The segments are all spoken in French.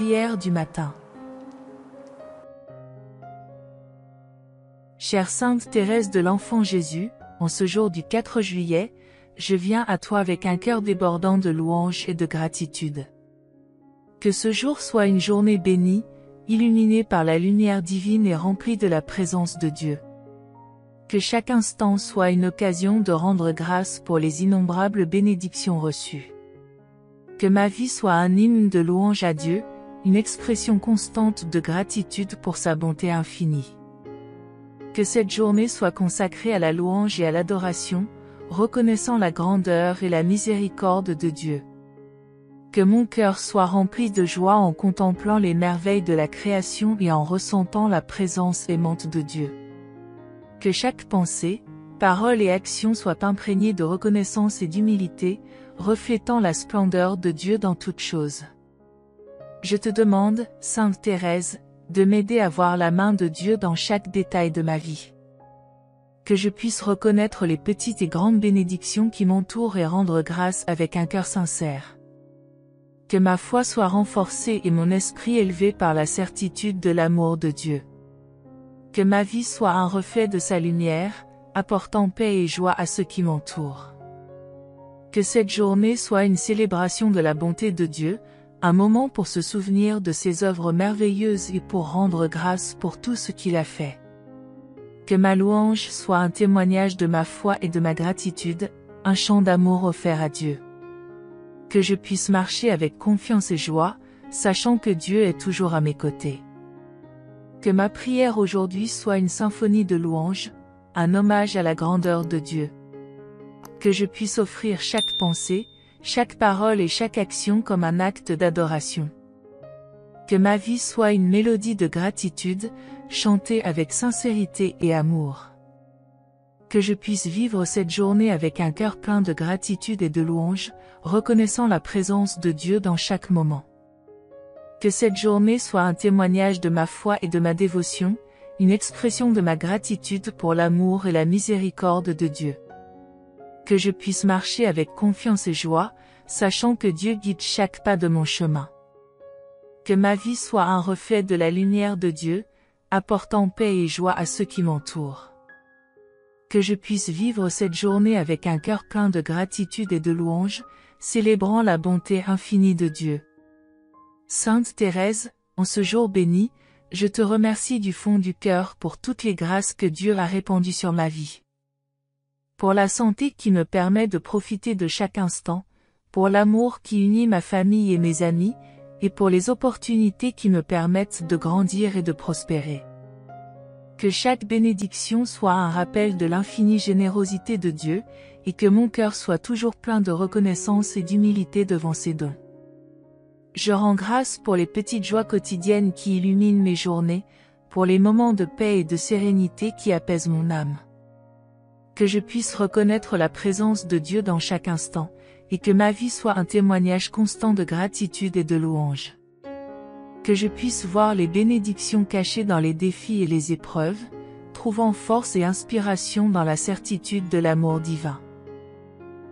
Prière du matin. Chère Sainte Thérèse de l'Enfant Jésus, en ce jour du 4 juillet, je viens à toi avec un cœur débordant de louanges et de gratitude. Que ce jour soit une journée bénie, illuminée par la lumière divine et remplie de la présence de Dieu. Que chaque instant soit une occasion de rendre grâce pour les innombrables bénédictions reçues. Que ma vie soit un hymne de louange à Dieu, une expression constante de gratitude pour sa bonté infinie. Que cette journée soit consacrée à la louange et à l'adoration, reconnaissant la grandeur et la miséricorde de Dieu. Que mon cœur soit rempli de joie en contemplant les merveilles de la création et en ressentant la présence aimante de Dieu. Que chaque pensée, parole et action soient imprégnées de reconnaissance et d'humilité, reflétant la splendeur de Dieu dans toutes choses. Je te demande, Sainte Thérèse, de m'aider à voir la main de Dieu dans chaque détail de ma vie. Que je puisse reconnaître les petites et grandes bénédictions qui m'entourent et rendre grâce avec un cœur sincère. Que ma foi soit renforcée et mon esprit élevé par la certitude de l'amour de Dieu. Que ma vie soit un reflet de sa lumière, apportant paix et joie à ceux qui m'entourent. Que cette journée soit une célébration de la bonté de Dieu, un moment pour se souvenir de ses œuvres merveilleuses et pour rendre grâce pour tout ce qu'il a fait. Que ma louange soit un témoignage de ma foi et de ma gratitude, un chant d'amour offert à Dieu. Que je puisse marcher avec confiance et joie, sachant que Dieu est toujours à mes côtés. Que ma prière aujourd'hui soit une symphonie de louanges, un hommage à la grandeur de Dieu. Que je puisse offrir chaque pensée, chaque parole et chaque action comme un acte d'adoration. Que ma vie soit une mélodie de gratitude, chantée avec sincérité et amour. Que je puisse vivre cette journée avec un cœur plein de gratitude et de louange, reconnaissant la présence de Dieu dans chaque moment. Que cette journée soit un témoignage de ma foi et de ma dévotion, une expression de ma gratitude pour l'amour et la miséricorde de Dieu. Que je puisse marcher avec confiance et joie, sachant que Dieu guide chaque pas de mon chemin. Que ma vie soit un reflet de la lumière de Dieu, apportant paix et joie à ceux qui m'entourent. Que je puisse vivre cette journée avec un cœur plein de gratitude et de louange, célébrant la bonté infinie de Dieu. Sainte Thérèse, en ce jour béni, je te remercie du fond du cœur pour toutes les grâces que Dieu a répandues sur ma vie. Pour la santé qui me permet de profiter de chaque instant, pour l'amour qui unit ma famille et mes amis, et pour les opportunités qui me permettent de grandir et de prospérer. Que chaque bénédiction soit un rappel de l'infinie générosité de Dieu, et que mon cœur soit toujours plein de reconnaissance et d'humilité devant ses dons. Je rends grâce pour les petites joies quotidiennes qui illuminent mes journées, pour les moments de paix et de sérénité qui apaisent mon âme. Que je puisse reconnaître la présence de Dieu dans chaque instant, et que ma vie soit un témoignage constant de gratitude et de louange. Que je puisse voir les bénédictions cachées dans les défis et les épreuves, trouvant force et inspiration dans la certitude de l'amour divin.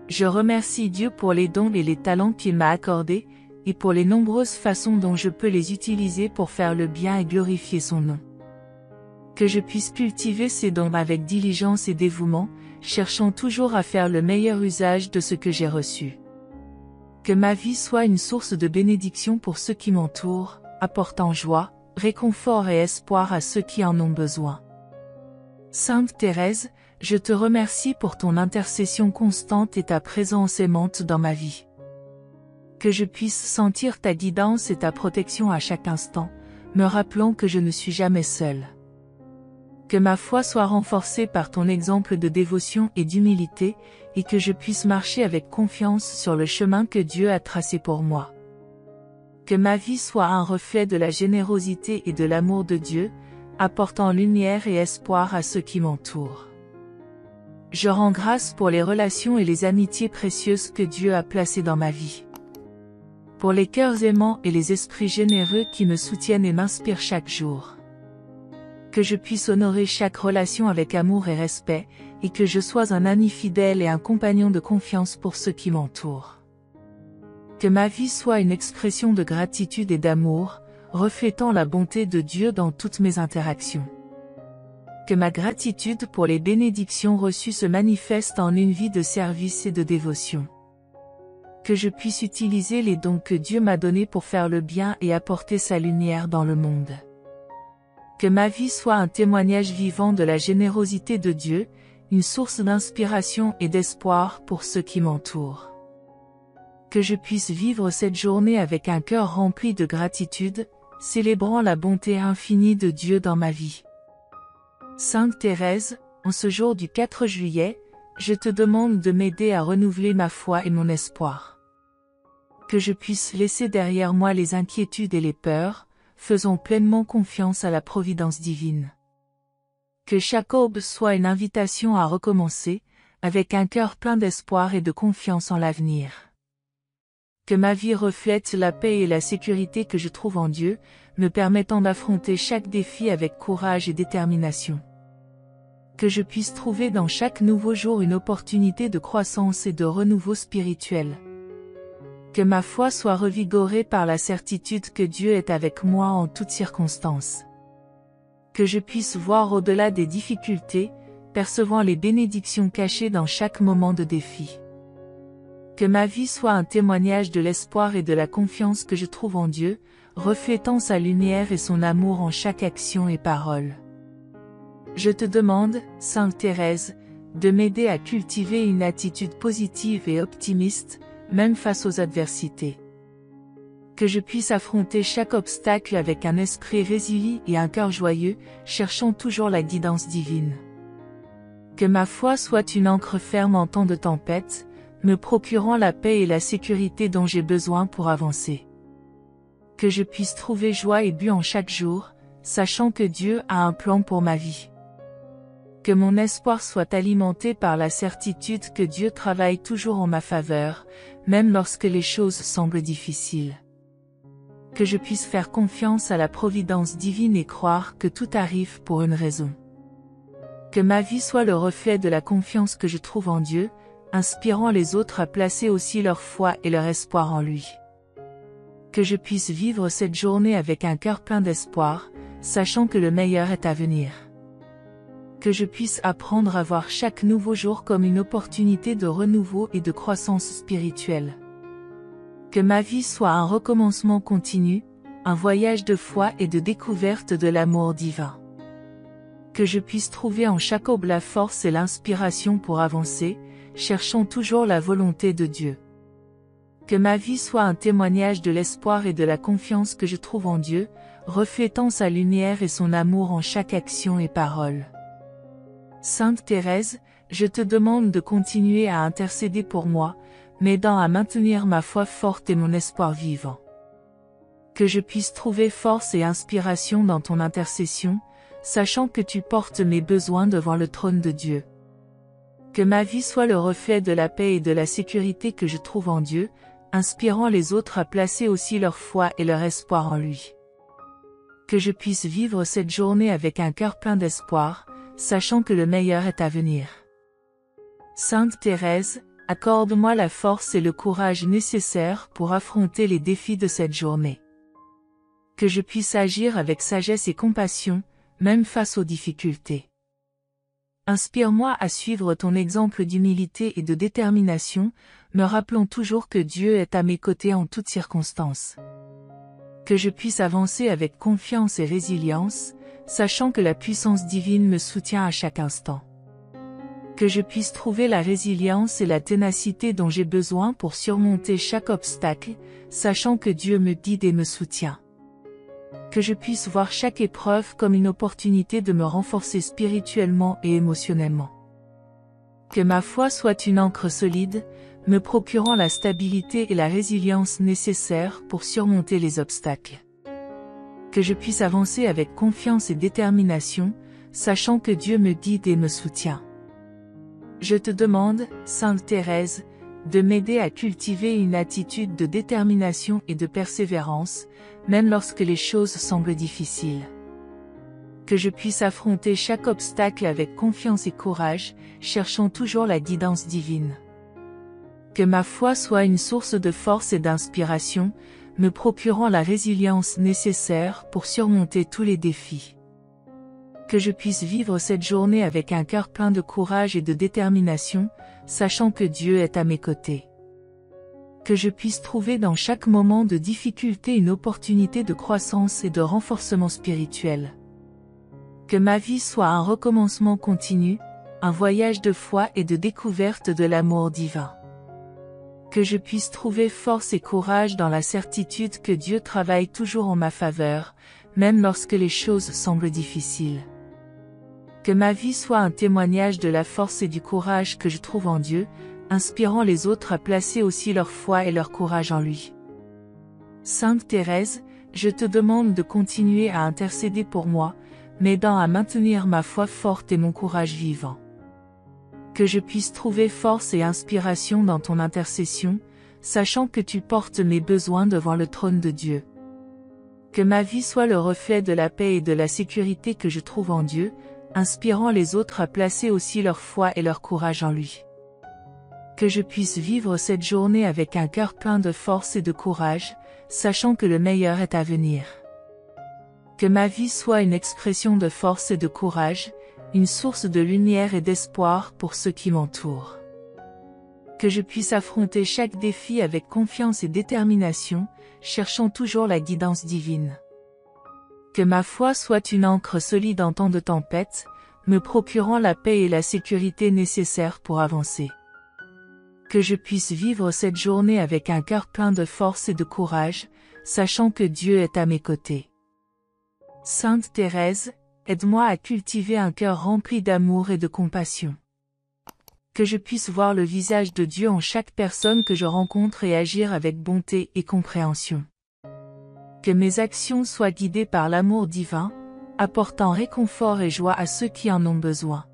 Je remercie Dieu pour les dons et les talents qu'il m'a accordés, et pour les nombreuses façons dont je peux les utiliser pour faire le bien et glorifier son nom. Que je puisse cultiver ces dons avec diligence et dévouement, cherchant toujours à faire le meilleur usage de ce que j'ai reçu. Que ma vie soit une source de bénédiction pour ceux qui m'entourent, apportant joie, réconfort et espoir à ceux qui en ont besoin. Sainte Thérèse, je te remercie pour ton intercession constante et ta présence aimante dans ma vie. Que je puisse sentir ta guidance et ta protection à chaque instant, me rappelant que je ne suis jamais seule. Que ma foi soit renforcée par ton exemple de dévotion et d'humilité, et que je puisse marcher avec confiance sur le chemin que Dieu a tracé pour moi. Que ma vie soit un reflet de la générosité et de l'amour de Dieu, apportant lumière et espoir à ceux qui m'entourent. Je rends grâce pour les relations et les amitiés précieuses que Dieu a placées dans ma vie. Pour les cœurs aimants et les esprits généreux qui me soutiennent et m'inspirent chaque jour. Que je puisse honorer chaque relation avec amour et respect, et que je sois un ami fidèle et un compagnon de confiance pour ceux qui m'entourent. Que ma vie soit une expression de gratitude et d'amour, reflétant la bonté de Dieu dans toutes mes interactions. Que ma gratitude pour les bénédictions reçues se manifeste en une vie de service et de dévotion. Que je puisse utiliser les dons que Dieu m'a donnés pour faire le bien et apporter sa lumière dans le monde. Que ma vie soit un témoignage vivant de la générosité de Dieu, une source d'inspiration et d'espoir pour ceux qui m'entourent. Que je puisse vivre cette journée avec un cœur rempli de gratitude, célébrant la bonté infinie de Dieu dans ma vie. Sainte Thérèse, en ce jour du 4 juillet, je te demande de m'aider à renouveler ma foi et mon espoir. Que je puisse laisser derrière moi les inquiétudes et les peurs, faisant pleinement confiance à la providence divine. Que chaque aube soit une invitation à recommencer, avec un cœur plein d'espoir et de confiance en l'avenir. Que ma vie reflète la paix et la sécurité que je trouve en Dieu, me permettant d'affronter chaque défi avec courage et détermination. Que je puisse trouver dans chaque nouveau jour une opportunité de croissance et de renouveau spirituel. Que ma foi soit revigorée par la certitude que Dieu est avec moi en toutes circonstances. Que je puisse voir au-delà des difficultés, percevant les bénédictions cachées dans chaque moment de défi. Que ma vie soit un témoignage de l'espoir et de la confiance que je trouve en Dieu, reflétant sa lumière et son amour en chaque action et parole. Je te demande, Sainte Thérèse, de m'aider à cultiver une attitude positive et optimiste, même face aux adversités. Que je puisse affronter chaque obstacle avec un esprit résilient et un cœur joyeux, cherchant toujours la guidance divine. Que ma foi soit une ancre ferme en temps de tempête, me procurant la paix et la sécurité dont j'ai besoin pour avancer. Que je puisse trouver joie et but en chaque jour, sachant que Dieu a un plan pour ma vie. Que mon espoir soit alimenté par la certitude que Dieu travaille toujours en ma faveur, même lorsque les choses semblent difficiles. Que je puisse faire confiance à la providence divine et croire que tout arrive pour une raison. Que ma vie soit le reflet de la confiance que je trouve en Dieu, inspirant les autres à placer aussi leur foi et leur espoir en lui. Que je puisse vivre cette journée avec un cœur plein d'espoir, sachant que le meilleur est à venir. Que je puisse apprendre à voir chaque nouveau jour comme une opportunité de renouveau et de croissance spirituelle. Que ma vie soit un recommencement continu, un voyage de foi et de découverte de l'amour divin. Que je puisse trouver en chaque aube la force et l'inspiration pour avancer, cherchant toujours la volonté de Dieu. Que ma vie soit un témoignage de l'espoir et de la confiance que je trouve en Dieu, reflétant sa lumière et son amour en chaque action et parole. Sainte Thérèse, je te demande de continuer à intercéder pour moi, m'aidant à maintenir ma foi forte et mon espoir vivant. Que je puisse trouver force et inspiration dans ton intercession, sachant que tu portes mes besoins devant le trône de Dieu. Que ma vie soit le reflet de la paix et de la sécurité que je trouve en Dieu, inspirant les autres à placer aussi leur foi et leur espoir en lui. Que je puisse vivre cette journée avec un cœur plein d'espoir, sachant que le meilleur est à venir. Sainte Thérèse, accorde-moi la force et le courage nécessaires pour affronter les défis de cette journée. Que je puisse agir avec sagesse et compassion, même face aux difficultés. Inspire-moi à suivre ton exemple d'humilité et de détermination, me rappelant toujours que Dieu est à mes côtés en toutes circonstances. Que je puisse avancer avec confiance et résilience, sachant que la puissance divine me soutient à chaque instant. Que je puisse trouver la résilience et la ténacité dont j'ai besoin pour surmonter chaque obstacle, sachant que Dieu me guide et me soutient. Que je puisse voir chaque épreuve comme une opportunité de me renforcer spirituellement et émotionnellement. Que ma foi soit une ancre solide, me procurant la stabilité et la résilience nécessaires pour surmonter les obstacles. Que je puisse avancer avec confiance et détermination, sachant que Dieu me guide et me soutient. Je te demande, Sainte Thérèse, de m'aider à cultiver une attitude de détermination et de persévérance, même lorsque les choses semblent difficiles. Que je puisse affronter chaque obstacle avec confiance et courage, cherchant toujours la guidance divine. Que ma foi soit une source de force et d'inspiration, me procurant la résilience nécessaire pour surmonter tous les défis. Que je puisse vivre cette journée avec un cœur plein de courage et de détermination, sachant que Dieu est à mes côtés. Que je puisse trouver dans chaque moment de difficulté une opportunité de croissance et de renforcement spirituel. Que ma vie soit un recommencement continu, un voyage de foi et de découverte de l'amour divin. Que je puisse trouver force et courage dans la certitude que Dieu travaille toujours en ma faveur, même lorsque les choses semblent difficiles. Que ma vie soit un témoignage de la force et du courage que je trouve en Dieu, inspirant les autres à placer aussi leur foi et leur courage en lui. Sainte Thérèse, je te demande de continuer à intercéder pour moi, m'aidant à maintenir ma foi forte et mon courage vivant. Que je puisse trouver force et inspiration dans ton intercession, sachant que tu portes mes besoins devant le trône de Dieu. Que ma vie soit le reflet de la paix et de la sécurité que je trouve en Dieu, inspirant les autres à placer aussi leur foi et leur courage en lui. Que je puisse vivre cette journée avec un cœur plein de force et de courage, sachant que le meilleur est à venir. Que ma vie soit une expression de force et de courage, une source de lumière et d'espoir pour ceux qui m'entourent. Que je puisse affronter chaque défi avec confiance et détermination, cherchant toujours la guidance divine. Que ma foi soit une ancre solide en temps de tempête, me procurant la paix et la sécurité nécessaires pour avancer. Que je puisse vivre cette journée avec un cœur plein de force et de courage, sachant que Dieu est à mes côtés. Sainte Thérèse, aide-moi à cultiver un cœur rempli d'amour et de compassion. Que je puisse voir le visage de Dieu en chaque personne que je rencontre et agir avec bonté et compréhension. Que mes actions soient guidées par l'amour divin, apportant réconfort et joie à ceux qui en ont besoin.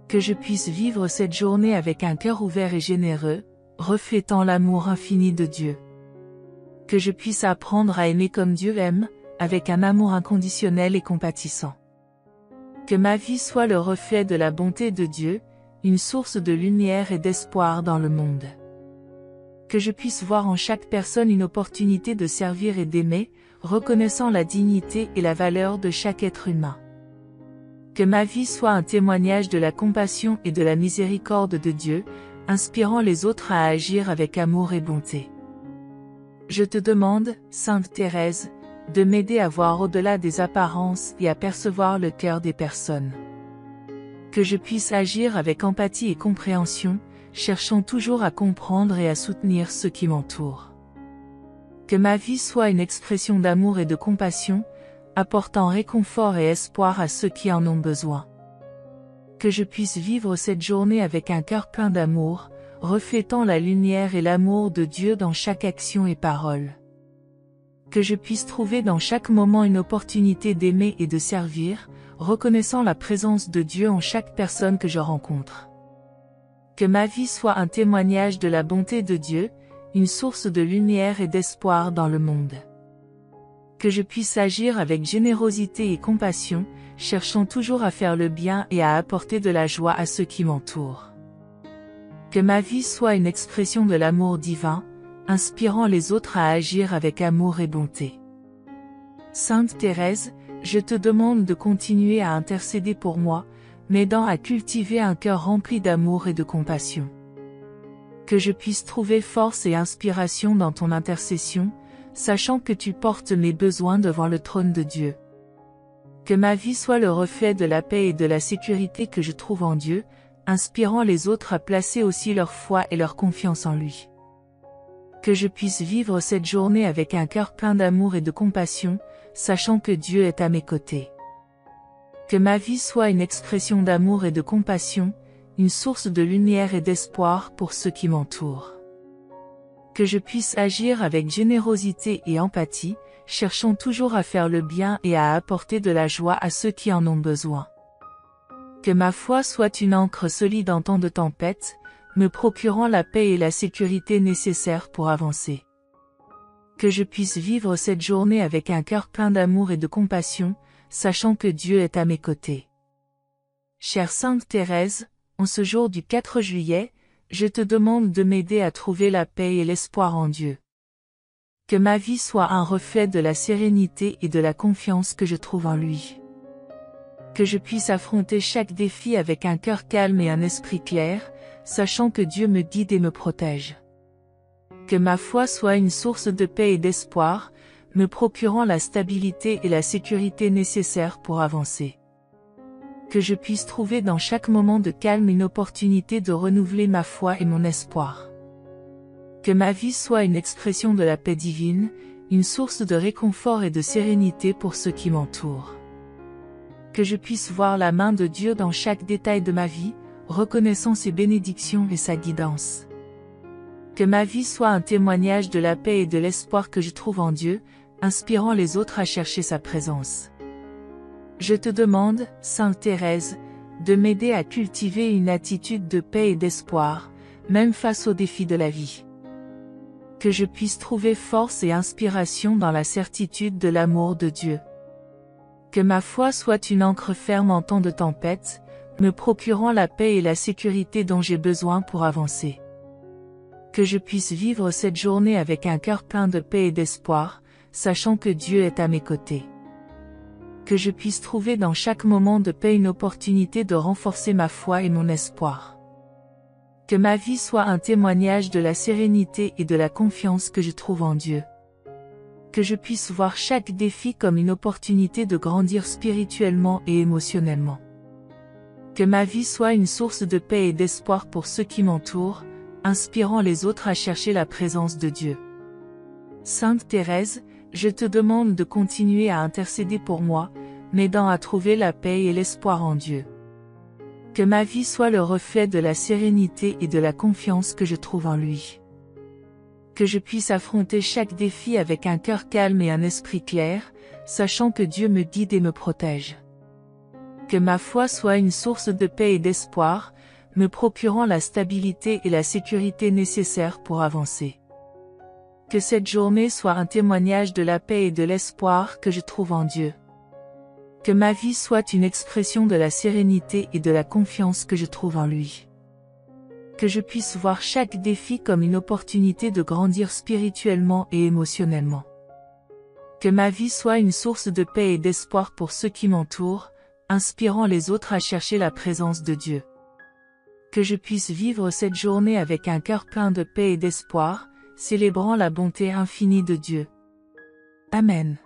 Que je puisse vivre cette journée avec un cœur ouvert et généreux, reflétant l'amour infini de Dieu. Que je puisse apprendre à aimer comme Dieu aime, avec un amour inconditionnel et compatissant. Que ma vie soit le reflet de la bonté de Dieu, une source de lumière et d'espoir dans le monde. Que je puisse voir en chaque personne une opportunité de servir et d'aimer, reconnaissant la dignité et la valeur de chaque être humain. Que ma vie soit un témoignage de la compassion et de la miséricorde de Dieu, inspirant les autres à agir avec amour et bonté. Je te demande, Sainte Thérèse, de m'aider à voir au-delà des apparences et à percevoir le cœur des personnes. Que je puisse agir avec empathie et compréhension, cherchant toujours à comprendre et à soutenir ceux qui m'entourent. Que ma vie soit une expression d'amour et de compassion, apportant réconfort et espoir à ceux qui en ont besoin. Que je puisse vivre cette journée avec un cœur plein d'amour, reflétant la lumière et l'amour de Dieu dans chaque action et parole. Que je puisse trouver dans chaque moment une opportunité d'aimer et de servir, reconnaissant la présence de Dieu en chaque personne que je rencontre. Que ma vie soit un témoignage de la bonté de Dieu, une source de lumière et d'espoir dans le monde. Que je puisse agir avec générosité et compassion, cherchant toujours à faire le bien et à apporter de la joie à ceux qui m'entourent. Que ma vie soit une expression de l'amour divin, inspirant les autres à agir avec amour et bonté. Sainte Thérèse, je te demande de continuer à intercéder pour moi, m'aidant à cultiver un cœur rempli d'amour et de compassion. Que je puisse trouver force et inspiration dans ton intercession, sachant que tu portes mes besoins devant le trône de Dieu. Que ma vie soit le reflet de la paix et de la sécurité que je trouve en Dieu, inspirant les autres à placer aussi leur foi et leur confiance en lui. Que je puisse vivre cette journée avec un cœur plein d'amour et de compassion, sachant que Dieu est à mes côtés. Que ma vie soit une expression d'amour et de compassion, une source de lumière et d'espoir pour ceux qui m'entourent. Que je puisse agir avec générosité et empathie, cherchant toujours à faire le bien et à apporter de la joie à ceux qui en ont besoin. Que ma foi soit une ancre solide en temps de tempête, me procurant la paix et la sécurité nécessaires pour avancer. Que je puisse vivre cette journée avec un cœur plein d'amour et de compassion, sachant que Dieu est à mes côtés. Chère Sainte Thérèse, en ce jour du 4 juillet, je te demande de m'aider à trouver la paix et l'espoir en Dieu. Que ma vie soit un reflet de la sérénité et de la confiance que je trouve en lui. Que je puisse affronter chaque défi avec un cœur calme et un esprit clair, sachant que Dieu me guide et me protège. Que ma foi soit une source de paix et d'espoir, me procurant la stabilité et la sécurité nécessaires pour avancer. Que je puisse trouver dans chaque moment de calme une opportunité de renouveler ma foi et mon espoir. Que ma vie soit une expression de la paix divine, une source de réconfort et de sérénité pour ceux qui m'entourent. Que je puisse voir la main de Dieu dans chaque détail de ma vie, reconnaissant ses bénédictions et sa guidance. Que ma vie soit un témoignage de la paix et de l'espoir que je trouve en Dieu, inspirant les autres à chercher sa présence. Je te demande, Sainte Thérèse, de m'aider à cultiver une attitude de paix et d'espoir, même face aux défis de la vie. Que je puisse trouver force et inspiration dans la certitude de l'amour de Dieu. Que ma foi soit une ancre ferme en temps de tempête, me procurant la paix et la sécurité dont j'ai besoin pour avancer. Que je puisse vivre cette journée avec un cœur plein de paix et d'espoir, sachant que Dieu est à mes côtés. Que je puisse trouver dans chaque moment de paix une opportunité de renforcer ma foi et mon espoir. Que ma vie soit un témoignage de la sérénité et de la confiance que je trouve en Dieu. Que je puisse voir chaque défi comme une opportunité de grandir spirituellement et émotionnellement. Que ma vie soit une source de paix et d'espoir pour ceux qui m'entourent, inspirant les autres à chercher la présence de Dieu. Sainte Thérèse, je te demande de continuer à intercéder pour moi, m'aidant à trouver la paix et l'espoir en Dieu. Que ma vie soit le reflet de la sérénité et de la confiance que je trouve en lui. Que je puisse affronter chaque défi avec un cœur calme et un esprit clair, sachant que Dieu me guide et me protège. Que ma foi soit une source de paix et d'espoir, me procurant la stabilité et la sécurité nécessaires pour avancer. Que cette journée soit un témoignage de la paix et de l'espoir que je trouve en Dieu. Que ma vie soit une expression de la sérénité et de la confiance que je trouve en lui. Que je puisse voir chaque défi comme une opportunité de grandir spirituellement et émotionnellement. Que ma vie soit une source de paix et d'espoir pour ceux qui m'entourent, inspirant les autres à chercher la présence de Dieu. Que je puisse vivre cette journée avec un cœur plein de paix et d'espoir, célébrant la bonté infinie de Dieu. Amen.